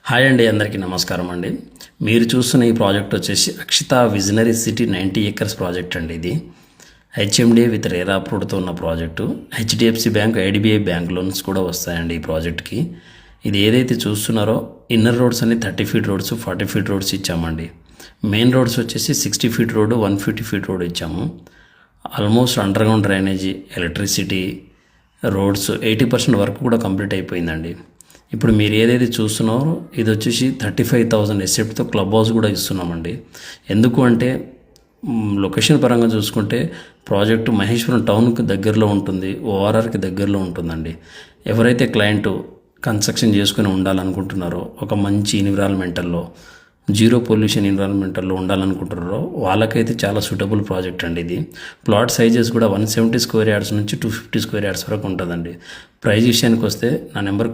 Hi అండి, అందరికీ నమస్కారం అండి. మీరు చూస్తున్న ఈ ప్రాజెక్ట్ వచ్చేసి Akshita visionary city 90 acres project అండి. ఇది హెచ్ఎండిఏ విత్ రేరా అప్రూవ్డ్తో ఉన్న project. HDFC bank, IDBI bank loans కూడా వస్తాయండి ఈ ప్రాజెక్ట్కి. ఇది ఏదైతే చూస్తున్నారో ఇన్నర్ రోడ్స్ అన్ని 30 ఫీట్ రోడ్స్, 40 ఫీట్ రోడ్స్ ఇచ్చామండి. మెయిన్ రోడ్స్ వచ్చేసి 60 ఫీట్ రోడ్డు, 150 ఫీట్ రోడ్ ఇచ్చాము. Almost under ground drainage, electricity, roads 80% work కూడా కంప్లీట్ అయిపోయిందండి. ఇప్పుడు మీరు ఏదైతే చూస్తున్నారో ఇది వచ్చేసి 35,000 ఎసెప్ట్తో క్లబ్ హౌస్ కూడా ఇస్తున్నామండి. ఎందుకు అంటే లొకేషన్ పరంగా చూసుకుంటే ప్రాజెక్టు మహేశ్వరం టౌన్కి దగ్గరలో ఉంటుంది, ఓఆర్ఆర్కి దగ్గరలో ఉంటుందండి. ఎవరైతే క్లయింట్ కన్స్ట్రక్షన్ చేసుకుని ఉండాలనుకుంటున్నారో, ఒక మంచి ఎన్విరాన్మెంటల్లో, జీరో పొల్యూషన్ ఎన్విరాన్మెంటల్లో ఉండాలనుకుంటున్నారో వాళ్ళకైతే చాలా సూటబుల్ ప్రాజెక్ట్ అండి ఇది. ప్లాట్ సైజెస్ కూడా 170 స్క్వేర్ యార్డ్స్ నుంచి 250 స్క్వేర్ యార్డ్స్ వరకు ఉంటుందండి. ప్రైస్ విషయానికి వస్తే నా నెంబర్